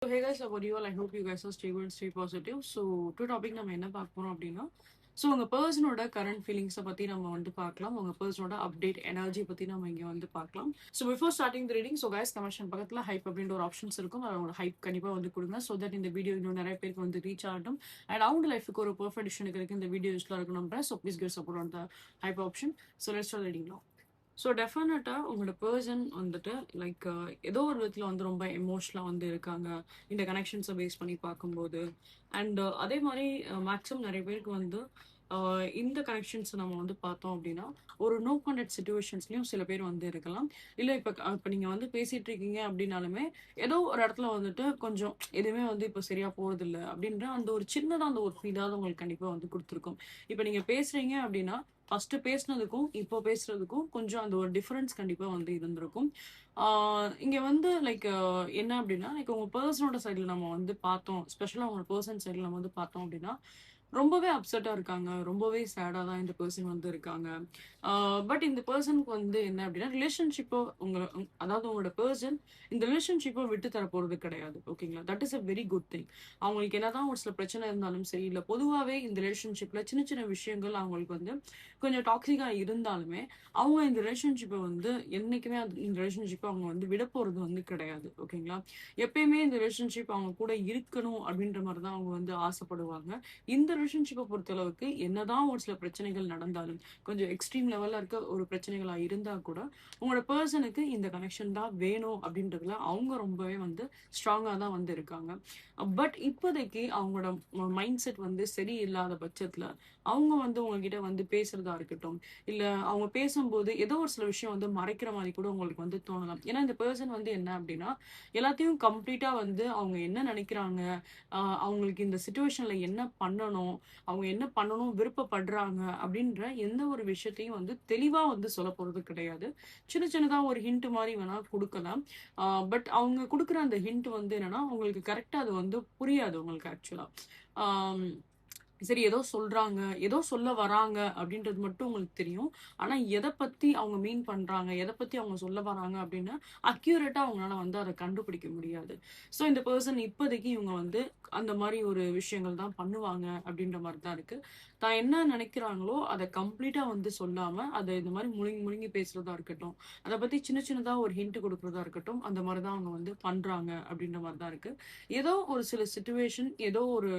So hey guys, how are you all? I hope you guys are stable and stay positive. So to topic நம்ம என்ன பார்க்க போறோம் அப்படின்னா so உங்க பர்சனோட current ஃபீலிங்ஸை பத்தி நம்ம வந்து பார்க்கலாம். உங்க பர்சனோட அப்டேட் எனர்ஜி பத்தி நம்ம இங்க வந்து பார்க்கலாம். So before starting the reading, so guys comment பக்கத்துல ஹைப் அப்படின்ற ஒரு ஆப்ஷன்ஸ் இருக்கும். அதோட ஹைப் கண்டிப்பா வந்து கொடுங்க. ஸோ தட் இந்த வீடியோ இன்னும் நிறைய பேருக்கு வந்து ரீச் ஆகட்டும் அண்ட் அவங்க லைஃபுக்கு ஒரு பெர்ஃபெக்ட் டிசிஷனுக்கு இருக்கு இந்த வீடியோ யூஸ்ஃபுல்லாக இருக்கணும். So please give support on the hype option. So let's start reading now. So டெஃபினட்டாக உங்களோட பர்சன் வந்துட்டு லைக் ஏதோ ஒரு விதத்தில் வந்து ரொம்ப எமோஷனலாக வந்து இருக்காங்க இந்த கனெக்ஷன்ஸை பேஸ் பண்ணி பார்க்கும்போது. அண்ட் அதே மாதிரி மேக்ஸிமம் நிறைய பேருக்கு வந்து இந்த கனெக்ஷன்ஸை நம்ம வந்து பார்த்தோம் அப்படின்னா ஒரு நோ கான்டாக்ட் சுச்சுவேஷன்ஸ்லையும் சில பேர் வந்து இருக்கலாம். இல்லை இப்போ நீங்கள் வந்து பேசிகிட்டு இருக்கீங்க அப்படின்னாலுமே ஏதோ ஒரு இடத்துல வந்துட்டு கொஞ்சம் எதுவுமே வந்து இப்போ சரியாக போகிறதில்ல அப்படின்ற அந்த ஒரு சின்னதாக அந்த ஒரு ஃபீலாவது உங்களுக்கு கண்டிப்பாக வந்து கொடுத்துருக்கும். இப்போ நீங்கள் பேசுகிறீங்க அப்படின்னா ஃபர்ஸ்ட் பேசுனதுக்கும் இப்போ பேசுறதுக்கும் கொஞ்சம் அந்த ஒரு டிஃபரன்ஸ் கண்டிப்பா வந்து இருந்திருக்கும். இங்க வந்து லைக் என்ன அப்படின்னா லைக் உங்க பர்சனோட சைட்ல நம்ம வந்து பார்த்தோம், ஸ்பெஷலா உங்க பர்சன் சைட்ல நம்ம வந்து பார்த்தோம் அப்படின்னா ரொம்பவே அப்செட்டா இருக்காங்க, ரொம்பவே சேடா தான் இந்த பர்சன் வந்து இருக்காங்க. பட் இந்த பர்சனுக்கு வந்து என்ன அப்படின்னா ரிலேஷன்ஷிப்போ அதாவது உங்களோட பர்சன் இந்த ரிலேஷன்ஷிப்பை விட்டு தர போறது கிடையாது. ஓகேங்களா, that is a very good thing. அவங்களுக்கு என்னதான் ஒரு சில பிரச்சனை இருந்தாலும் சரி, இல்லை பொதுவாகவே இந்த ரிலேஷன்ஷிப்ல சின்ன சின்ன விஷயங்கள் அவங்களுக்கு வந்து கொஞ்சம் டாக்ஸிக்கா இருந்தாலுமே அவங்க இந்த ரிலேஷன்ஷிப்பை வந்து என்னைக்குமே இந்த ரிலேஷன்ஷிப்பை அவங்க வந்து விட போறது வந்து கிடையாது. ஓகேங்களா, எப்பயுமே இந்த ரிலேஷன்ஷிப் அவங்க கூட இருக்கணும் அப்படின்ற மாதிரி தான் அவங்க வந்து ஆசைப்படுவாங்க. இந்த ரிலேஷன்ஷிப்பை பொறுத்தளவுக்கு என்னதான் ஒரு சில பிரச்சனைகள் நடந்தாலும் கொஞ்சம் எக்ஸ்ட்ரீம் லெவல்ல இருக்க ஒரு பிரச்சனைகளா இருந்தா கூட உங்களோட பர்சனுக்கு இந்த கனெக்ஷன் தான் வேணும் அப்படின்றதுல அவங்க ரொம்பவே வந்து ஸ்ட்ராங்கா தான் வந்து இருக்காங்க. பட் இப்போதைக்கு அவங்களோட மைண்ட் செட் வந்து சரியில்லாத பட்சத்துல அவங்க வந்து உங்ககிட்ட வந்து பேசுறதா இருக்கட்டும், இல்ல அவங்க பேசும்போது ஏதோ ஒரு சில விஷயம் வந்து மறைக்கிற மாதிரி கூட உங்களுக்கு வந்து தோணலாம். ஏன்னா இந்த பர்சன் வந்து என்ன அப்படின்னா எல்லாத்தையும் கம்ப்ளீட்டா வந்து அவங்க என்ன நினைக்கிறாங்க, அவங்களுக்கு இந்த சுச்சுவேஷன்ல என்ன பண்ணணும், அவங்க என்ன பண்ணணும் விருப்பப்படுறாங்க அப்படின்ற எந்த ஒரு விஷயத்தையும் வந்து தெளிவா வந்து சொல்ல போறது கிடையாது. சின்ன சின்னதா ஒரு ஹிண்ட் மாதிரி வேணா கொடுக்கலாம். பட் அவங்க கொடுக்குற அந்த ஹிண்ட் வந்து என்னன்னா உங்களுக்கு கரெக்டா அது வந்து புரியாது உங்களுக்கு ஆக்சுவலா. சரி ஏதோ சொல்றாங்க, ஏதோ சொல்ல வராங்க அப்படின்றது மட்டும் உங்களுக்கு தெரியும். ஆனா எதை பத்தி அவங்க மீன் பண்றாங்க, எதை பத்தி அவங்க சொல்ல வராங்க அப்படின்னு அக்யூரேட்டா அவங்களால வந்து அதை கண்டுபிடிக்க முடியாது. ஸோ இந்த பர்சன் இப்போதைக்கு இவங்க வந்து அந்த மாதிரி ஒரு விஷயங்கள் தான் பண்ணுவாங்க அப்படின்ற மாதிரி தான் இருக்கு. தான் என்ன நினைக்கிறாங்களோ அதை கம்ப்ளீட்டா வந்து சொல்லாம அதை இந்த மாதிரி முழுங்கி முழுங்கி பேசுறதா இருக்கட்டும், அதை பத்தி சின்ன சின்னதா ஒரு ஹிண்ட் கொடுக்கறதா இருக்கட்டும், அந்த மாதிரி தான் அவங்க வந்து பண்றாங்க அப்படின்ற மாதிரி தான் இருக்கு. ஏதோ ஒரு சில சுச்சுவேஷன், ஏதோ ஒரு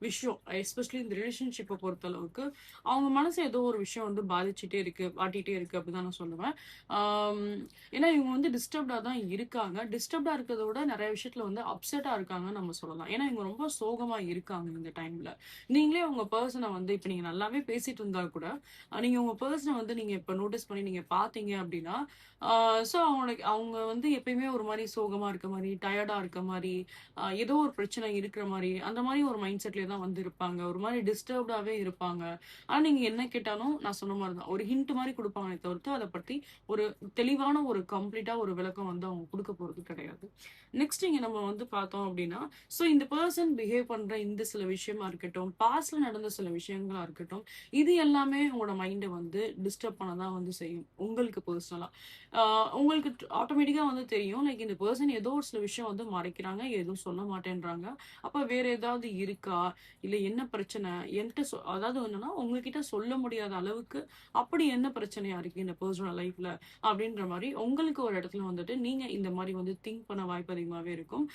விஷயம் எஸ்பெஷலி இந்த ரிலேஷன்ஷிப்பை பொறுத்த அளவுக்கு அவங்க மனசு ஏதோ ஒரு விஷயம் வந்து பாதிச்சுட்டே இருக்கு, வாட்டிகிட்டே இருக்கு அப்படிதான் நான் சொல்லுவேன். ஏன்னா இவங்க வந்து டிஸ்டர்ப்டா தான் இருக்காங்க. டிஸ்டர்ப்டா இருக்கிறத விட நிறைய விஷயத்துல வந்து அப்செட்டா இருக்காங்கன்னு நம்ம சொல்லலாம். ஏன்னா இவங்க ரொம்ப சோகமா இருக்காங்க இந்த டைம்ல. நீங்களே உங்க பர்சனை வந்து இப்ப நீங்க நல்லாவே பேசிட்டு இருந்தா கூட நீங்க உங்க பர்சனை வந்து நீங்க இப்ப நோட்டீஸ் பண்ணி நீங்க பாத்தீங்க அப்படின்னா ஸோ அவங்க வந்து எப்பயுமே ஒரு மாதிரி சோகமா இருக்க மாதிரி, டயர்டா இருக்க மாதிரி, ஏதோ ஒரு பிரச்சனை இருக்கிற மாதிரி அந்த மாதிரி ஒரு மைண்ட் செட்லேயே தான் வந்து இருப்பாங்க. ஒரு மாதிரி டிஸ்டர்ப்டாவே இருப்பாங்க. ஆனா நீங்க என்ன கேட்டாலும் நான் சொன்ன மாதிரி தான் ஒரு ஹிண்ட் மாதிரி கொடுப்பாங்களே தவிர்த்து அதை பத்தி ஒரு தெளிவான ஒரு கம்ப்ளீட்டா ஒரு விளக்கம் வந்து அவங்க கொடுக்க போறது கிடையாது. நெக்ஸ்ட் இங்க நம்ம வந்து பார்த்தோம் அப்படின்னா ஸோ இந்த பர்சன் பிஹேவ் பண்ற இந்த சில விஷயமா இருக்கட்டும், பாஸ்ட்ல நடந்த சில விஷயங்களா இருக்கட்டும், இது எல்லாமே உங்களோட மைண்டை வந்து டிஸ்டர்ப் பண்ணதான் வந்து செய்யும். உங்களுக்கு பர்சனலா உங்களுக்கு ஆட்டோமேட்டிக்கா வந்து தெரியும் லைக் இந்த பர்சன் ஏதோ ஒரு சில விஷயம் வந்து மறைக்கிறாங்க, எதுவும் சொல்ல மாட்டேன்றாங்க. அப்ப வேற ஏதாவது இருக்கா, இல்ல என்ன பிரச்சனை என்கிட்ட அதாவது என்னன்னா உங்ககிட்ட சொல்ல முடியாத அளவுக்கு அப்படி என்ன பிரச்சனையா இருக்கு இந்த பர்சனல் லைஃப்ல அப்படின்ற மாதிரி உங்களுக்கு ஒரு இடத்துல வந்துட்டு நீங்க இந்த மாதிரி வந்து திங்க் பண்ண வாய்ப்பு அதிகமாவே இருக்கும்.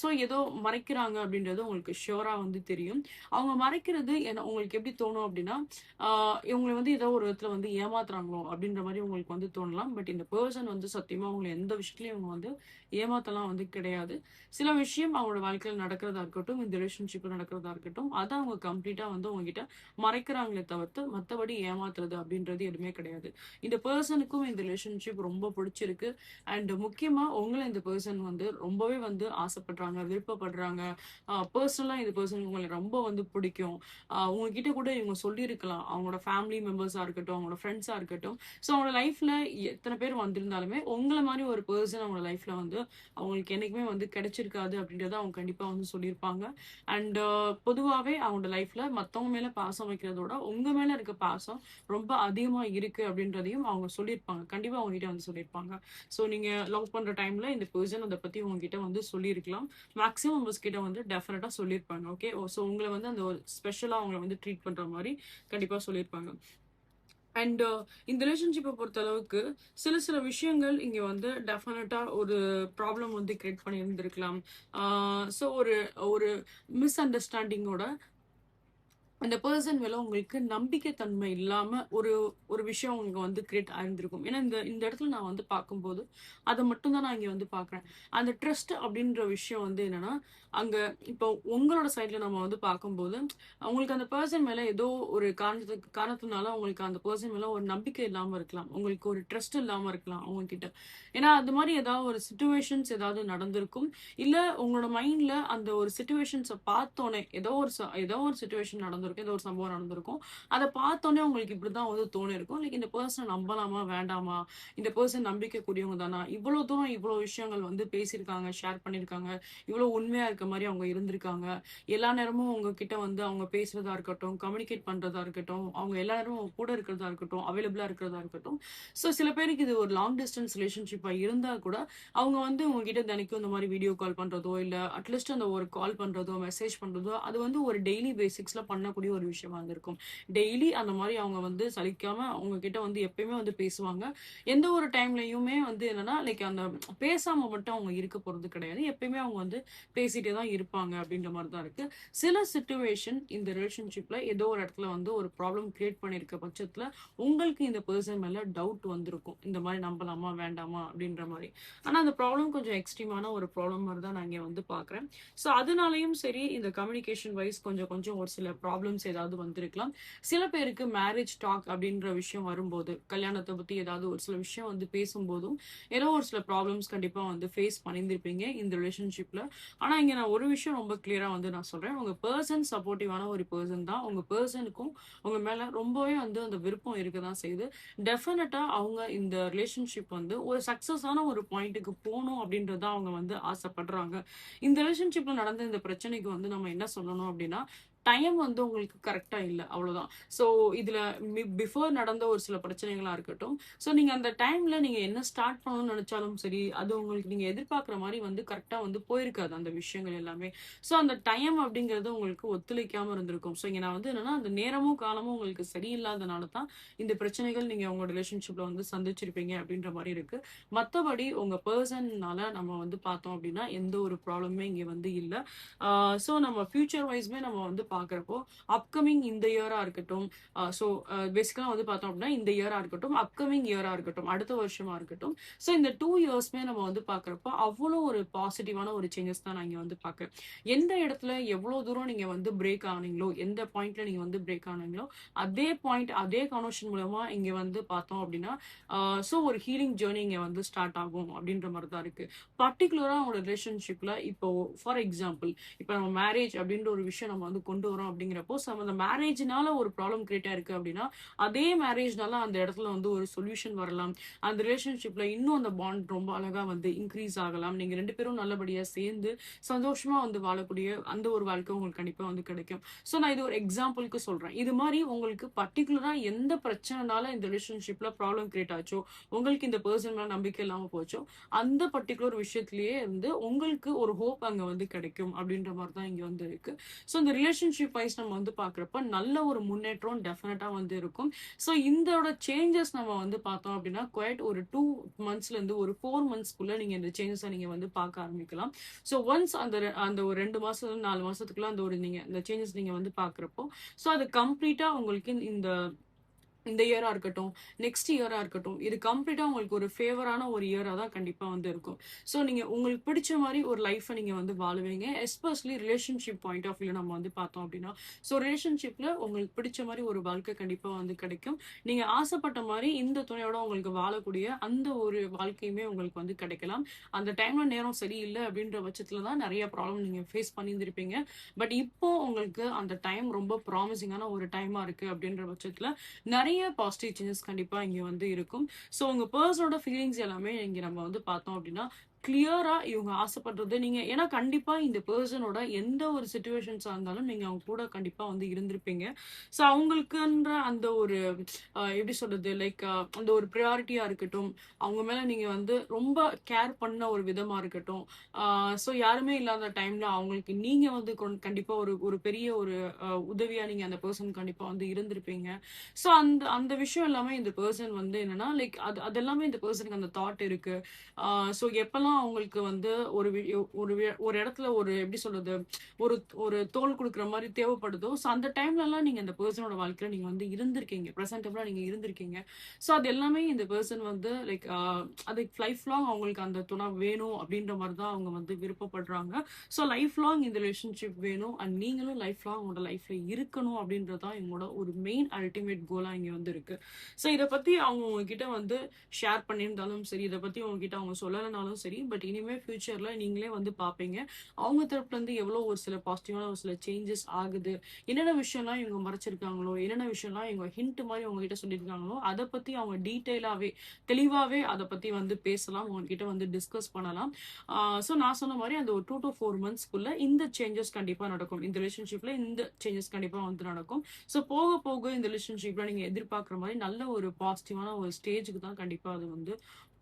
ஸோ ஏதோ மறைக்கிறாங்க அப்படின்றது உங்களுக்கு ஷியோரா வந்து தெரியும். அவங்க மறைக்கிறது என்ன உங்களுக்கு எப்படி தோணும் அப்படின்னா இவங்களை வந்து ஏதோ ஒரு விதத்துல வந்து ஏமாத்துறாங்களோ அப்படின்ற மாதிரி உங்களுக்கு வந்து தோணலாம். பட் இந்த பர்சன் வந்து சத்தியமா அவங்களை எந்த விஷயத்துலயும் இவங்க வந்து ஏமாத்தலாம் வந்து கிடையாது. சில விஷயம் அவங்களோட வாழ்க்கையில் நடக்கிறதா இருக்கட்டும், இந்த ரிலேஷன்ஷிப்ல நடக்கிறதா இருக்கட்டும், அதை அவங்க கம்ப்ளீட்டா வந்து உங்ககிட்ட மறைக்கிறாங்களே தவிர்த்து மற்றபடி ஏமாத்துறது அப்படின்றது எதுவுமே கிடையாது. இந்த பர்சனுக்கும் இந்த ரிலேஷன்ஷிப் ரொம்ப பிடிச்சிருக்கு. அண்ட் முக்கியமா உங்களை இந்த பர்சன் வந்து ரொம்பவே வந்து ஆசைப்படுறாங்க, விருப்பப்படுறாங்க. பர்சனலா இந்த பர்சன் உங்களை ரொம்ப வந்து பிடிக்கும். உங்ககிட்ட கூட இவங்க சொல்லியிருக்கலாம், அவங்களோட ஃபேமிலி மெம்பர்ஸா இருக்கட்டும், அவங்களோட ஃப்ரெண்ட்ஸா இருக்கட்டும். ஸோ அவங்களோட லைஃப்ல எத்தனை பேர் வந்திருந்தாலுமே உங்களை மாதிரி ஒரு பர்சன் அவங்க லைஃப்ல வந்து அவங்களுக்கு என்னைக்குமே வந்து கிடைச்சிருக்காது அப்படின்றத அவங்க கண்டிப்பா வந்து சொல்லியிருப்பாங்க. அண்ட் பொதுவாகவே அவங்களோட லைஃப்ல மத்தவங்க மேல பாசம் வைக்கிறதோட, உங்க மேல இருக்க பாசம் ரொம்ப அதிகமா இருக்கு அப்படின்றதையும் அவங்க சொல்லியிருப்பாங்க. கண்டிப்பா உங்ககிட்ட வந்து சொல்லியிருப்பாங்க. ஸோ நீங்க லவ் பண்ற டைம்ல இந்த பெர்சன் அத பத்தி உங்ககிட்ட வந்து சொல்லியிருக்கலாம். மேக்ஸிமம் மெம்பர்ஸ் கிட்ட வந்து டெஃபினட்டா சொல்லியிருப்பாங்க. ஓகே. ஸோ உங்கள வந்து அந்த ஒரு ஸ்பெஷலா அவங்கள வந்து ட்ரீட் பண்ற மாரி கண்டிப்பா சொல்லியிருப்பாங்க. அண்ட் இந்த ரிலேஷன்ஷிப்ப பொறுத்த அளவுக்கு சில விஷயங்கள் இங்க வந்து டெஃபினட்டா ஒரு ப்ராப்ளம் வந்து கிரியேட் பண்ணியிருந்திருக்கலாம். ஸோ ஒரு ஒரு மிஸ் அண்டர்ஸ்டாண்டிங்கோட அந்த பெர்சன் மேல உங்களுக்கு நம்பிக்கை தன்மை இல்லாம ஒரு ஒரு விஷயம் உங்களுக்கு வந்து கிரியேட் ஆயிருந்திருக்கும். ஏன்னா இந்த இந்த இடத்துல நான் வந்து பார்க்கும்போது, அத மட்டும் தான் நான் இங்க வந்து பார்க்குறேன். அந்த ட்ரஸ்ட் அப்படின்ற விஷயம் வந்து என்னன்னா, அங்க இப்போ உங்களோட சைட்ல நம்ம வந்து பார்க்கும்போது, உங்களுக்கு அந்த பெர்சன் மேல ஏதோ ஒரு காரணத்தினால உங்களுக்கு அந்த பெர்சன் மேல ஒரு நம்பிக்கை இல்லாம இருக்கலாம். உங்களுக்கு ஒரு ட்ரஸ்ட் இல்லாம இருக்கலாம் அவங்க கிட்ட. ஏன்னா அது மாரி ஏதாவது ஒரு சிச்சுவேஷன்ஸ் ஏதாவது நடந்திருக்கும். இல்ல உங்களோட மைண்ட்ல அந்த ஒரு சிச்சுவேஷன்ஸ பார்த்தோனே, ஏதோ ஒரு சிச்சுவேஷன் நடந்திருக்கும். ஏதோ ஒரு சம்பவம் நடந்திருக்கும். அத பார்த்தோனே உங்களுக்கு இப்படிதான் வந்து தோணியிருக்கும். லைக் இந்த பெர்சன நம்பலாமா? வேண்டாமா? இந்த பெர்சன் நம்பிக்கைக்குரியவங்க தானா? இவ்வளோ தூரம் இவ்வளோ விஷயங்கள் வந்து பேசியிருக்காங்க, ஷேர் பண்ணியிருக்காங்க. இவ்வளோ உண்மையா இருக்க மாரி அவங்க இருந்திருக்காங்க. எல்லா நேரமும் உங்ககிட்ட வந்து அவங்க பேசுறதா இருக்கட்டும், கம்யூனிகேட் பண்றதா இருக்கட்டும், அவங்க எல்லா நேரமும் உங்க கூட இருக்கிறதா இருக்கட்டும், அவைலபிளா இருக்கிறதா இருக்கட்டும். ஸோ சில பேருக்கு இது ஒரு லாங் டிஸ்டன்ஸ் ரிலேஷன்ஷிப்பா இருந்தா கூட, அவங்க வந்து உங்ககிட்ட தினைக்கும் இந்த மாரி வீடியோ கால் பண்றதோ, இல்ல அட்லீஸ்ட் அந்த ஒரு கால் பண்றதோ, மெசேஜ் பண்றதோ, அது வந்து ஒரு டெய்லி பேசிக்ஸ்ல பண்ணக்கூடிய ஒரு விஷயமா இருந்திருக்கும். டெய்லி அந்த மாரி அவங்க வந்து சலிக்காம உங்ககிட்ட வந்து எப்பயுமே வந்து பேசுவாங்க. எந்த ஒரு டைம்லயுமே வந்து என்னன்னா, லைக் அந்த பேசாம மட்டும் அவங்க இருக்க போறது கிடையாது. எப்பயுமே அவங்க வந்து பேசிட்டே தான் இருப்பாங்க அப்படின்ற மாரி தான் இருக்கு. சில சிச்சுவேஷன் இந்த ரிலேஷன்ஷிப்ல ஏதோ ஒரு இடத்துல வந்து ஒரு ப்ராப்ளம் கிரியேட் பண்ணியிருக்க பட்சத்துல, உங்களுக்கு இந்த பெர்சன் மேல டவுட் வந்திருக்கும். இந்த மாரி நம்பலாமா? வேண்டாமா? அப்படின்ற மாரி. ஆனா அந்த ப்ராப்ளம் கொஞ்சம் எக்ஸ்ட்ரீமான ஒரு ப்ராப்ளம் மாரி தான் நான் இங்க வந்து பார்க்குறேன். ஸோ அதனாலயும் சரி, இந்த கம்யூனிகேஷன் வைஸ் கொஞ்சம் கொஞ்சம் ஒரு சில ப்ராப்ளம்ஸ் ஏதாவது வந்திருக்கலாம். சில பேருக்கு மேரேஜ் டாக் அப்படின்ற விஷயம் வரும்போது, கல்யாணத்த பத்தி ஏதாவது ஒரு சில விஷயம் வந்து பேசும்போதும், ஏதோ ஒரு சில ப்ராப்ளம்ஸ் கண்டிப்பா வந்து ஃபேஸ் பண்ணியிருந்திருப்பீங்க இந்த ரிலேஷன்ஷிப்ல. ஆனா இங்க நான் ஒரு விஷயம் ரொம்ப கிளியரா வந்து நான் சொல்றேன். உங்க பெர்சன் சப்போர்ட்டிவான ஒரு பெர்சன் தான். உங்க பெர்சனுக்கும் உங்க மேல ரொம்பவே வந்து அந்த விருப்பம் இருக்க தான் செய்யுது. டெஃபினட்டா அவங்க இந்த ரிலேஷன்ஷிப் வந்து ஒரு சக்சஸான ஒரு பாயிண்ட்டுக்கு போணும் அப்படின்றது தான் அவங்க வந்து ஆசைப்படுறாங்க. இந்த ரிலேஷன்ஷிப்ல நடந்த இந்த பிரச்சனைக்கு வந்து நம்ம என்ன சொல்லணும் அப்படின்னா, டைம் வந்து உங்களுக்கு கரெக்ட்டா இல்ல. அவ்வளோதான். ஸோ இதுல பிஃபோர் நடந்த ஒரு சில பிரச்சனைகளா இருக்கட்டும். ஸோ நீங்க அந்த டைம்ல நீங்க என்ன ஸ்டார்ட் பண்ணணும்னு நெனச்சாலும் சரி, அது உங்களுக்கு நீங்க எதிர்பார்க்குற மாரி வந்து கரெக்ட்டா வந்து போயிருக்காது அந்த விஷயங்கள் எல்லாமே. ஸோ அந்த டைம் அப்படிங்கிறது உங்களுக்கு ஒத்துழைக்காம இருந்திருக்கும். ஸோ இங்க நான் வந்து என்னன்னா, அந்த நேரமும், காலமும் உங்களுக்கு சரியில்லாதனால தான் இந்த பிரச்சனைகள் நீங்க உங்க ரிலேஷன்ஷிப்ல வந்து சந்திச்சிருப்பீங்க அப்படின்ற மாரி இருக்கு. மத்தபடி உங்க பெர்சன்னால நம்ம வந்து பார்த்தோம் அப்படின்னா, எந்த ஒரு ப்ராப்ளமுமே இங்க வந்து இல்ல. ஆ ஸோ நம்ம ஃபியூச்சர் வைஸ்மே நம்ம வந்து பார்க்குறப்போ, அப்கமிங் இந்த இயரா இருக்கட்டும், ஸோ பேசிக்கலா வந்து பார்த்தோம் அப்படின்னா, இந்த இயரா இருக்கட்டும், அப்கமிங் இயரா இருக்கட்டும், அடுத்த வருஷமா இருக்கட்டும். ஸோ இந்த 2 இயர்ஸ்மே நம்ம வந்து பார்க்குறப்போ, அவ்வளோ ஒரு பாசிட்டிவான ஒரு சேஞ்சஸ் தான் நான் இங்க வந்து பார்க்குறேன். எந்த இடத்துல எவ்வளோ தூரம் நீங்க வந்து பிரேக் ஆனீங்களோ, எந்த பாயிண்ட்ல நீங்க வந்து பிரேக் ஆனீங்களோ, அதே பாயிண்ட், அதே கனெக்ஷன் மூலமா இங்க வந்து பார்த்தோம் அப்படின்னா, ஆ ஸோ ஒரு ஹீலிங் ஜர்னி இங்க வந்து ஸ்டார்ட் ஆகும் அப்படின்ற மாரி தான் இருக்கு. பர்ட்டிகுலரா உங்களோட ரிலேஷன்ஷிப்ல இப்போ ஃபார் எக்ஸாம்பிள் இப்ப நம்ம மேரேஜ் அப்படின்ற ஒரு விஷயம் நம்ம வந்து கொண்டு வரோம் அப்படிங்கிறப்போ, அந்த மேரேஜ்னால ஒரு ப்ராப்ளம் கிரியேட் ஆயிருக்கு அப்படின்னா, அதே மேரேஜ்னால அந்த இடத்துல வந்து ஒரு சொல்யூஷன் வரலாம். அந்த ரிலேஷன்ஷிப்ல இன்னும் அந்த பாண்ட் ரொம்ப அழகா வந்து இன்கிரீஸ் ஆகலாம். நீங்க 2 பேரும் நல்லபடியா சேர்ந்து சந்தோஷமா வந்து வாழக்கூடிய அந்த ஒரு வாழ்க்கை உங்களுக்கு கண்டிப்பா வந்து கிடைக்கும். ஸோ நான் இது ஒரு எக்ஸாம்பிள்க்கு சொல்றேன். இது மாரி உங்களுக்கு பர்ட்டிகுலரா எந்த பிரச்சனைனால இந்த ரிலேஷன்ஷிப்ல ப்ராப்ளம் கிரியேட் ஆச்சோ, உங்களுக்கு இந்த பெர்சன் மேல நம்பிக்கை இல்லாம போச்சோ, அந்த பர்ட்டிகுலர் விஷயத்திலேயே வந்து உங்களுக்கு ஒரு ஹோப் அங்க வந்து கிடைக்கும் அப்படின்ற மாரி தான் இங்க வந்து இருக்கு. ஸோ இந்த ரிலேஷன்ஷிப் வைஸ் நம்ம வந்து பார்க்குறப்ப நல்ல ஒரு முன்னேற்றம் டெஃபினட்டா வந்து இருக்கும். ஸோ இதோட சேஞ்சஸ் நம்ம வந்து பார்த்தோம் அப்படின்னா, குவைட் ஒரு 2 மந்த்ஸ்லேருந்து ஒரு 4 மந்த்ஸ்க்குள்ள நீங்க இந்த சேஞ்சஸ நீங்க வந்து பார்க்க ஆரம்பிக்கலாம். ஸோ ஒன்ஸ் அந்த ஒரு 2 மாசம் 4 மாசத்துக்குள்ள அந்த ஒரு நீங்க இந்த சேஞ்சஸ் நீங்க வந்து பார்க்குறப்போ, ஸோ அது கம்ப்ளீட்டா உங்களுக்கு இந்த இந்த இயரா இருக்கட்டும், நெக்ஸ்ட் இயரா இருக்கட்டும், இது கம்ப்ளீட்டா உங்களுக்கு ஒரு ஃபேவரான ஒரு இயரா தான் கண்டிப்பா வந்து இருக்கும். ஸோ நீங்க உங்களுக்கு பிடிச்ச மாரி ஒரு லைஃப்ப நீங்க வந்து வாழுவீங்க. எஸ்பெஷலி ரிலேஷன்ஷிப் பாயிண்ட் ஆஃப் வியூல நம்ம வந்து பார்த்தோம் அப்படின்னா, ஸோ ரிலேஷன்ஷிப்ல உங்களுக்கு பிடிச்ச மாரி ஒரு வாழ்க்கை கண்டிப்பா வந்து கிடைக்கும். நீங்க ஆசைப்பட்ட மாரி இந்த துணையோட உங்களுக்கு வாழக்கூடிய அந்த ஒரு வாழ்க்கையுமே உங்களுக்கு வந்து கிடைக்கலாம். அந்த டைம்ல நேரம் சரியில்ல அப்படின்ற பட்சத்துல தான் நெறைய ப்ராப்ளம் நீங்க ஃபேஸ் பண்ணியிருந்திருப்பீங்க. பட் இப்போ உங்களுக்கு அந்த டைம் ரொம்ப ப்ராமிசிங்கான ஒரு டைமா இருக்கு அப்படின்ற பட்சத்துல நெறைய பாசிட்டிவ் சேஞ்சஸ் கண்டிப்பா இங்க வந்து இருக்கும். ஸோ உங்க பெர்சனோட ஃபீலிங்ஸ் எல்லாமே இங்க நம்ம வந்து பார்த்தோம் அப்படின்னா, கிளியரா இவங்க ஆசைப்படுறது நீங்க ஏன்னா கண்டிப்பா இந்த பெர்சனோட எந்த ஒரு சிச்சுவேஷன்ஸா இருந்தாலும் நீங்க அவங்க கூட கண்டிப்பா வந்து இருந்திருப்பீங்க. ஸோ அவங்களுக்குன்ற அந்த ஒரு எப்படி சொல்றது? லைக் அந்த ஒரு பிரையாரிட்டியா இருக்கட்டும், அவங்க மேல நீங்க வந்து ரொம்ப கேர் பண்ண ஒரு விதமா இருக்கட்டும். ஸோ யாருமே இல்லாத டைம்ல அவங்களுக்கு நீங்க வந்து கண்டிப்பா ஒரு ஒரு பெரிய ஒரு உதவியா நீங்க அந்த பெர்சன் கண்டிப்பா வந்து இருந்திருப்பீங்க. ஸோ அந்த அந்த விஷயம் எல்லாமே இந்த பெர்சன் வந்து என்னன்னா, லைக் அது எல்லாமே இந்த பெர்சனுக்கு அந்த தாட் இருக்கு. ஸோ எப்பலாம் அவங்களுக்கு வந்து ஒரு இடத்துல ஒரு எப்படி சொல்றது? ஒரு ஒரு தோள் குடுக்குற மாரி தேவைப்படுதோ, ஸோ அந்த டைம்லலாம் நீங்க அந்த பெர்சனோட வாழ்க்கையில நீங்க வந்து இருந்திருக்கீங்க. பிரசன்டபிளா நீங்க இருந்திருக்கீங்க. ஸோ அது எல்லாமே இந்த பெர்சன் வந்து லைக் அது லைஃப் லாங் அவங்களுக்கு அந்த துணை வேணும் அப்படின்ற மாரி தான் அவங்க வந்து விருப்பப்படுறாங்க. ஸோ லைஃப் லாங் இந்த ரிலேஷன்ஷிப் வேணும். அண்ட் நீங்களும் லைஃப் லாங் உங்களோட லைஃப்ல இருக்கணும் அப்படின்றது தான் இவங்களோட ஒரு மெயின் அல்டிமேட் கோலா இங்க வந்து இருக்கு. ஸோ இத பத்தி அவங்க உங்ககிட்ட வந்து ஷேர் பண்ணியிருந்தாலும் சரி, இத பத்தி உங்ககிட்ட அவங்க சொல்லலனாலும் சரி, பட் இனிமே ஃபியூச்சர்ல நீங்களே வந்து பார்ப்பீங்க. அவங்க தரப்புல இருந்து எவ்வளோ ஒரு சில பாசிட்டிவான ஒரு சில சேஞ்சஸ் ஆகுது. என்னென்ன விஷயம்லாம் இவங்க மறைச்சிருக்காங்களோ, என்னென்ன விஷயம்லாம் இவங்க ஹிண்ட் மாரி உங்ககிட்ட சொல்லியிருக்காங்களோ, அத பத்தி அவங்க டீட்டெயிலாவே, தெளிவாவே அத பத்தி வந்து பேசலாம். உங்ககிட்ட வந்து டிஸ்கஸ் பண்ணலாம். ஆ சோ நான் சொன்ன மாரி அந்த ஒரு 2 டூ 4 மந்த்ஸ்க்குள்ள இந்த சேஞ்சஸ் கண்டிப்பா நடக்கும். இந்த ரிலேஷன்ஷிப்ல இந்த சேஞ்சஸ் கண்டிப்பா வந்து நடக்கும். ஸோ போக போக இந்த ரிலேஷன்ஷிப்ல நீங்க எதிர்பார்க்குற மாரி நல்ல ஒரு பாசிட்டிவான ஒரு ஸ்டேஜ்க்கு தான் கண்டிப்பா அது வந்து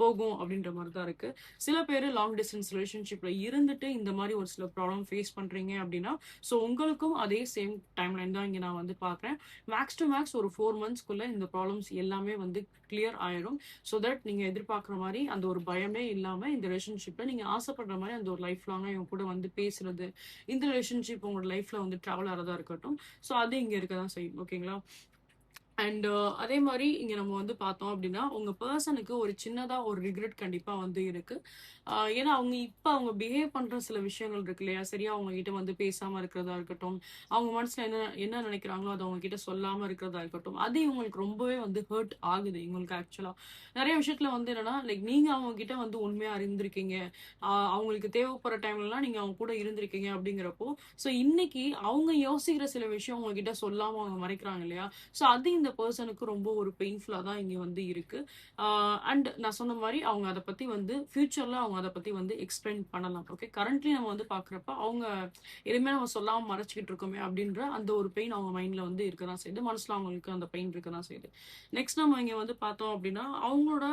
போகும் அப்படின்ற மாரி தான் இருக்கு. சில பேரு லாங் டிஸ்டன்ஸ் ரிலேஷன்ஷிப்ல இருந்துட்டு இந்த மாரி ஒரு சில ப்ராப்ளம் ஃபேஸ் பண்றீங்க அப்படின்னா, ஸோ உங்களுக்கும் அதே சேம் டைம்லைன் தான் இங்க நான் வந்து பார்க்குறேன். மேக்ஸ் டூ மேக்ஸ் ஒரு 4 மந்த்ஸ்க்குள்ள இந்த ப்ராப்ளம்ஸ் எல்லாமே வந்து கிளியர் ஆயிடும். ஸோ தட் நீங்க எதிர்பார்க்குற மாரி அந்த ஒரு பயமே இல்லாம இந்த ரிலேஷன்ஷிப்ல நீங்க ஆசைப்படுற மாரி அந்த ஒரு லைஃப் லாங்கா இவங்க கூட வந்து பேசுறது, இந்த ரிலேஷன்ஷிப் உங்களோட லைஃப்ல வந்து ட்ராவல் ஆறதா இருக்கட்டும். ஸோ அது இங்க இருக்க தான் செய்யும். ஓகேங்களா? அண்ட் அதே மாரி இங்க நம்ம வந்து பார்த்தோம் அப்படின்னா, உங்க பெர்சனுக்கு ஒரு சின்னதா ஒரு ரிக்ரெட் கண்டிப்பா வந்து இருக்கு. ஏன்னா அவங்க பிஹேவ் பண்ற சில விஷயங்கள் இருக்கு இல்லையா? சரியா அவங்க கிட்ட வந்து பேசாம இருக்கிறதா இருக்கட்டும், அவங்க மனசுல என்ன என்ன நினைக்கிறாங்களோ அத அவங்க கிட்ட சொல்லாம இருக்கிறதா இருக்கட்டும், அது இவங்களுக்கு ரொம்பவே வந்து ஹர்ட் ஆகுது இவங்களுக்கு ஆக்சுவலா. நெறைய விஷயத்துல வந்து என்னன்னா, லைக் நீங்க அவங்க கிட்ட வந்து உண்மையா இருந்திருக்கீங்க. அவங்களுக்கு தேவைப்படுற டைம்லலாம் நீங்க அவங்க கூட இருந்திருக்கீங்க அப்படிங்கிறப்போ, ஸோ இன்னைக்கு அவங்க யோசிக்கிற சில விஷயம் உங்ககிட்ட சொல்லாம அவங்க மறைக்கிறாங்க இல்லையா? ஸோ அது இந்த பெர்சனுக்கு ரொம்ப ஒரு பெயின்ஃபுல்லா தான் இங்க வந்து இருக்கு. அண்ட் நான் சொன்ன மாரி அவங்க அத பத்தி வந்து ஃபியூச்சர்ல அவங்க அத பத்தி வந்து எக்ஸ்பிளைன் பண்ணலாம். ஓகே. கரண்ட்லி நம்ம வந்து பார்க்குறப்ப அவங்க எதுவுமே நம்ம சொல்லாம மறைச்சுக்கிட்டு இருக்கோமே அப்படின்ற அந்த ஒரு பெயின் அவங்க மைண்ட்ல வந்து இருக்க தான் செய்யுது. மனசுல அவங்களுக்கு அந்த பெயின் இருக்க தான் செய்யுது. நெக்ஸ்ட் நம்ம இங்க வந்து பார்த்தோம் அப்படின்னா, அவங்களோட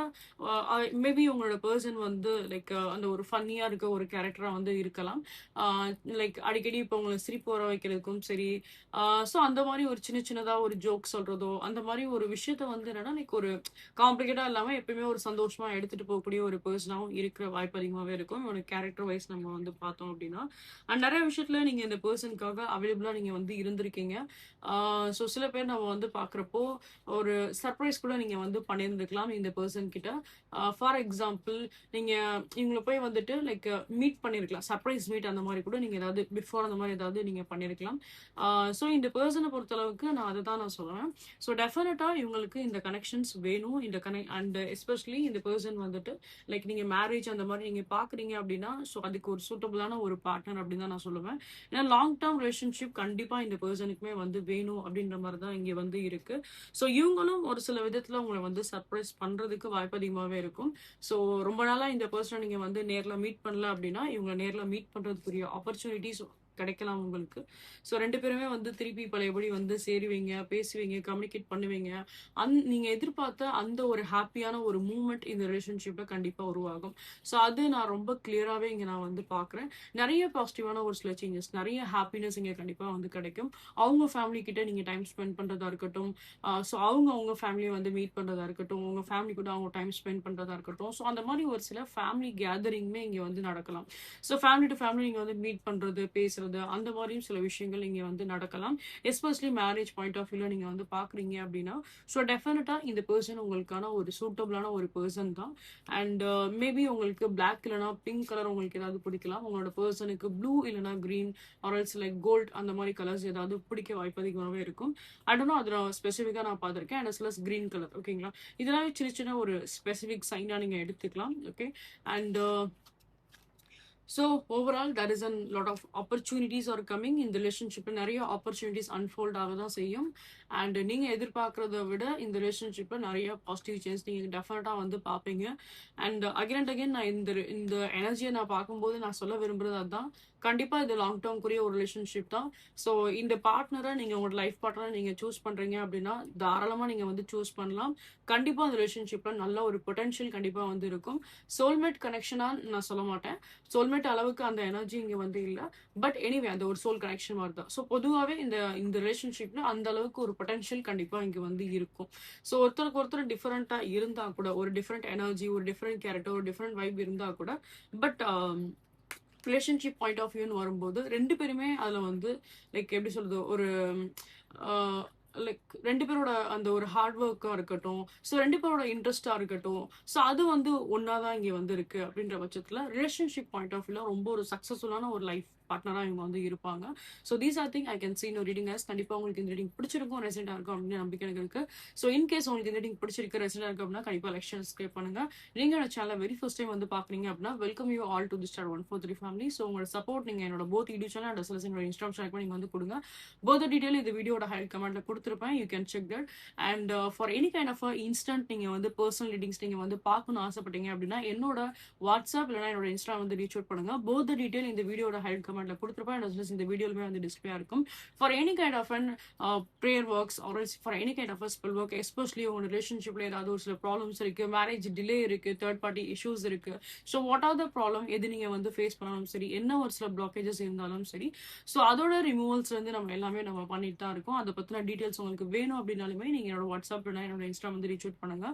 மேபி உங்களோட பெர்சன் வந்து லைக் அந்த ஒரு ஃபன்னியா இருக்க ஒரு கேரக்டரா வந்து இருக்கலாம். அ லைக் அடிக்கடி இப்போ உங்கள சிரிப்பு வர வைக்கிறதுக்கும் சரி, ஸோ அந்த மாரி ஒரு சின்ன சின்னதா ஒரு ஜோக் சொல்றதோ, அந்த மாரி ஒரு விஷயத்த வந்து என்னன்னா, லைக் ஒரு காம்ப்ளிகேட்டா இல்லாம எப்பயுமே ஒரு சந்தோஷமா எடுத்துட்டு போகக்கூடிய ஒரு பெர்சனாவும் இருக்கிற வாய்ப்பு அதிகமாவே இருக்கும். இவனோட கேரக்டர் வைஸ் நம்ம வந்து பார்த்தோம் அப்படின்னா. அண்ட் நெறைய விஷயத்துல நீங்க இந்த பெர்சனுக்காக அவைலபிளா நீங்க வந்து இருந்திருக்கீங்க. ஸோ சில பேர் நம்ம வந்து பார்க்குறப்போ, ஒரு சர்ப்ரைஸ் கூட நீங்க வந்து பண்ணியிருந்துக்கலாம் இந்த பெர்சன் கிட்ட. ஃபார் எக்ஸாம்பிள் நீங்க இவங்கள போய் வந்துட்டு லைக் மீட் பண்ணியிருக்கலாம். சர்ப்ரைஸ் மீட் அந்த மாரி கூட நீங்க ஏதாவது பிஃபோர் அந்த மாரி ஏதாவது நீங்க பண்ணியிருக்கலாம். ஸோ இந்த பெர்சன பொறுத்தளவுக்கு நான் அததான் நான் சொல்லுவேன். ஸோ டெஃபினட்டா இவங்களுக்கு இந்த கனெக்ஷன்ஸ் வேணும். இந்த அண்ட் எஸ்பெஷலி இந்த பெர்சன் வந்துட்டு லைக் நீங்க மேரேஜ் அந்த மாரி நீங்க பார்க்குறீங்க அப்படின்னா, ஸோ அதுக்கு ஒரு சூட்டபிளான ஒரு பார்ட்னர் அப்படின்னு தான் நான் சொல்லுவேன். ஏன்னா லாங் டெர்ம் ரிலேஷன்ஷிப் கண்டிப்பா இந்த பெர்சனுக்குமே வந்து வேணும் அப்படின்ற மாரி தான் இங்க வந்து இருக்கு. ஸோ இவங்களும் ஒரு சில விதத்துல உங்கள வந்து சர்ப்ரைஸ் பண்றதுக்கு வாய்ப்பு அதிகமாவே இருக்கும். ஸோ ரொம்ப நாளா இந்த பெர்சன நீங்க வந்து நேர்ல மீட் பண்ணல அப்படின்னா, இவங்கள நேர்ல மீட் பண்றதுக்குரிய ஆப்பர்ச்சுனிட்டீஸ் கிடைக்கலாம் உங்களுக்கு. ஸோ 2 பேருமே வந்து திருப்பி பழையபடி வந்து சேருவீங்க, பேசுவீங்க, கம்யூனிகேட் பண்ணுவீங்க. நீங்க எதிர்பார்த்த அந்த ஒரு ஹேப்பியான ஒரு மூவ்மெண்ட் இந்த ரிலேஷன்ஷிப்ல கண்டிப்பா உருவாகும். ஸோ அது நான் ரொம்ப கிளியராவே இங்க நான் வந்து பார்க்குறேன். நெறைய பாசிட்டிவான ஒரு சில சேஞ்சஸ், நெறைய ஹேப்பினஸ் இங்க கண்டிப்பா வந்து கிடைக்கும். அவங்க ஃபேமிலி கிட்ட நீங்க டைம் ஸ்பெண்ட் பண்றதா இருக்கட்டும், ஸோ அவங்க ஃபேமிலிய வந்து மீட் பண்றதா இருக்கட்டும், உங்க ஃபேமிலி கூட அவங்க டைம் ஸ்பெண்ட் பண்றதா இருக்கட்டும். ஸோ அந்த மாரி ஒரு சில ஃபேமிலி கேதரிங்குமே இங்க வந்து நடக்கலாம். ஸோ ஃபேமிலி டு ஃபேமிலி நீங்க வந்து மீட் பண்றது, பேசுறது அந்த மாரியும் சில விஷயங்கள் இங்க வந்து நடக்கலாம். எஸ்பெஷலி மேரேஜ் பாயிண்ட் ஆஃப் வியூல நீங்க வந்து பார்க்குறீங்க அப்படின்னா, ஸோ டெஃபினட்டா இந்த பெர்சன் உங்களுக்கான ஒரு சூட்டபிளான ஒரு பெர்சன் தான். அண்ட் மேபி உங்களுக்கு பிளாக் இல்லனா பிங்க் கலர் உங்களுக்கு ஏதாவது பிடிக்கலாம். உங்களோட பெர்சனுக்கு ப்ளூ இல்லனா green or else like gold அந்த மாரி கலர்ஸ் ஏதாவது பிடிக்க வாய்ப்பு அதிகமாவே இருக்கும். ஐ டோன்ட் நோ அது நான் ஸ்பெசிஃபிக்கா நான் பார்த்துருக்கேன். And as well as green colour ஓகேங்களா? இதெல்லாம் சின்ன சின்ன ஒரு ஸ்பெசிஃபிக் சைனா நீங்க எடுத்துக்கலாம். Okay. And so overall there is a lot of opportunities are coming இந்த ரிலேஷன்ஷிப்பில் நிறைய ஆப்பர்ச்சுனிட்டிஸ் அன்ஃபோல்ட் ஆக தான் செய்யும். அண்ட் நீங்கள் எதிர்பார்க்குறத விட இந்த ரிலேஷன்ஷிப்பில் நிறைய பாசிட்டிவ் சேஞ்ச் நீங்கள் டெஃபினட்டாக வந்து பார்ப்பீங்க. அண்ட் அகைன் அண்ட் அகைன் நான் இந்த எனர்ஜியை நான் பார்க்கும்போது நான் சொல்ல விரும்புகிறது அதுதான். கண்டிப்பாக இது லாங் டேர்ம்க்குரிய ஒரு ரிலேஷன்ஷிப் தான். ஸோ இந்த பார்ட்னரை நீங்கள் உங்களோட லைஃப் பார்ட்னரை நீங்கள் சூஸ் பண்ணுறீங்க அப்படின்னா தாராளமாக நீங்கள் வந்து சூஸ் பண்ணலாம். கண்டிப்பாக அந்த ரிலேஷன்ஷிப்பில் நல்ல ஒரு பொட்டன்ஷியல் கண்டிப்பாக வந்து இருக்கும். சோல்மேட் கனெக்ஷனாக நான் சொல்ல மாட்டேன், சோல்மேட் அளவுக்கு அந்த எனர்ஜி இங்கே வந்து இல்லை. பட் எனிவே அந்த ஒரு சோல் கனெக்ஷன் மாதிரி தான். ஸோ பொதுவாகவே இந்த ரிலேஷன்ஷிப்பில் அந்த அளவுக்கு ஒரு பொட்டன்ஷியல் கண்டிப்பாக இங்கே வந்து இருக்கும். ஸோ ஒருத்தருக்கு ஒருத்தர் டிஃப்ரெண்ட்டாக இருந்தால் கூட, ஒரு டிஃப்ரெண்ட் எனர்ஜி, ஒரு டிஃப்ரெண்ட் கேரக்டர், ஒரு டிஃப்ரெண்ட் வைப் இருந்தால் கூட, பட் ரிலேஷன்ஷிப் பாயிண்ட் ஆஃப் வியூன்னு வரும்போது 2 பேருமே அதில் வந்து லைக் எப்படி சொல்றது, ஒரு லைக் 2 பேரோட அந்த ஒரு ஹார்ட் ஒர்க்காக இருக்கட்டும், ஸோ 2 பேரோட இன்ட்ரெஸ்டாக இருக்கட்டும், ஸோ அது வந்து ஒன்றா தான் இங்கே வந்து இருக்குது. அப்படின்ற பட்சத்தில் ரிலேஷன்ஷிப் பாயிண்ட் ஆஃப் வியூவில் ரொம்ப ஒரு சக்ஸஸ்ஃபுல்லான ஒரு லைஃப் பார்ட்னராக இவங்க வந்து இருப்பாங்க. So these are thing I can see no reading as. கண்டிப்பாக உங்களுக்கு இந்த ரீடிங் பிடிச்சிருக்கும், ரெசெண்டாக இருக்கும் அப்படின்னு நம்பிக்கை எனக்கு இருக்குது. ஸோ இன்கேஸ் உங்களுக்கு இந்த ரீடிங் பிடிச்சிருக்கு, ரெசெண்டாக இருக்குது அப்படின்னா கண்டிப்பாக லெக்ஷன் சப்ஸ்கிரைப் பண்ணுங்கள். நீங்கள் என்னோட சேனல் வெரி ஃபர்ஸ்ட் டைம் வந்து பார்க்குறீங்க அப்படின்னா welcome you all to the star 143 family. So உங்களோட சப்போர்ட் நீங்கள் என்னோட போத் யூடியூப் சேனல் அண்ட் சில என்னோட இன்ஸ்டாகிராம் சேனல் நீங்கள் வந்து கொடுங்க. போத் டீட்டெயில் இந்த வீடியோட ஹைட் கமெண்ட்டில் கொடுத்துருப்பேன், you can check that. And for any kind of instant நீங்கள் வந்து பர்சனல் ரீடிங்ஸ் நீங்கள் வந்து பார்க்கணும்னு ஆசைப்பட்டீங்க அப்படின்னா என்னோட வாட்ஸ்அப் இல்லைனா என்னோட இன்ஸ்டா வந்து ரீச் அவுட் பண்ணுங்க. போத் டீட்டெயில் இந்த வீடியோட ஹைட் கமெண்ட்ல கொடுத்துருப்பேன், இந்த வீடியோலுமே வந்து டிஸ்பிளே இருக்கும். For any kind of an prayer works or for any kind of spell work, especially உங்க ரிலேஷன்ஷிப்ல ஏதாவது ஒரு சில ப்ராப்ளம்ஸ் இருக்கு, மேரேஜ் டிலே இருக்கு, தேர்ட் பார்ட்டி இஷ்யூஸ் இருக்கு. So what are the problem, எது நீங்க வந்து ஃபேஸ் பண்ணாலும் சரி, என்ன ஒரு சில பிளாக்கேஜஸ் இருந்தாலும் சரி, ஸோ அதோட ரிமூவல்ஸ் வந்து நம்ம எல்லாமே நம்ம பண்ணிட்டு தான் இருக்கோம். அதை பத்தின டீடைல்ஸ் உங்களுக்கு வேணும் அப்படின்னாலுமே நீங்க என்னோட வாட்ஸ்அப் என்னோட இன்ஸ்டா வந்து ரீச் அவுட் பண்ணுங்க.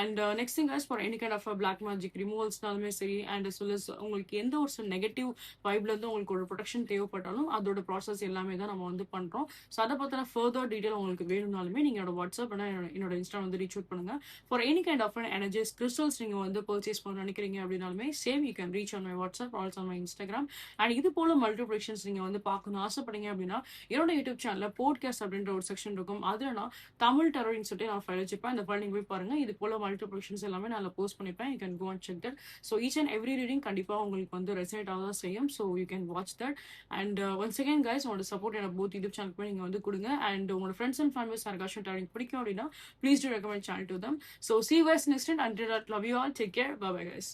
And next thing is for any kind of black magic ரிமூவல்ஸ்னாலுமே சரி, அண்ட் as well as உங்களுக்கு எந்த ஒரு நெகட்டிவ் வைப்ல இருந்து உங்களுக்கு ஒரு ப்ரொடெக்ஷன் தேவைப்பட்டாலும் அதோட ப்ராசஸ் எல்லாமே தான் நம்ம வந்து பண்றோம். ஸோ அதை பத்தின ஃபர்தர் டீடைல் உங்களுக்கு வேணும்னாலுமே நீங்க என்னோட வாட்ஸ்அப் என்னோட இன்ஸ்டா வந்து ரீச் அவுட் பண்ணுங்க. For any kind of energies crystals நீங்க வந்து பர்ச்சேஸ் பண்ண நினைக்கிறீங்க அப்படின்னாலுமே same you can reach on my WhatsApp, also on my Instagram. And இது போல மல்டிப்ளிகேஷன்ஸ் நீங்க வந்து பார்க்கணும் ஆசைப்பட்டீங்க அப்படின்னா என்னோட யூடியூப் சேனல்ல போட்காஸ்ட் அப்படின்ற ஒரு செக்ஷன் இருக்கும். அதுல நான் தமிழ் டெரரின்னு சொல்லிட்டு நான் ஃபைல் வச்சுப்பேன். அந்த ஃபைல் நீங்க போய் பாருங்க. இது போல மல்டிப்ளிகேஷன்ஸ் எல்லாமே நான் போஸ்ட் பண்ணிப்பேன். You can go and check that. So each and every reading கண்டிப்பா உங்களுக்கு வந்து ரெசனேட் ஆக தான் செய்யும். So you can watch that. And once again guys, உங்களோட சப்போர்ட் எனக்கு போத் யூடியூப் சேனல் போய் நீங்க வந்து கொடுங்க. அண்ட் உங்களோட ஃப்ரெண்ட்ஸ் அண்ட் ஃபேமிலிஸ் யாருக்காச்சும் டெரரிங் பிடிக்கும் அப்படின்னா please to recommend channel to them. So see you guys next time. Until that, love you all. Take care. Bye bye guys.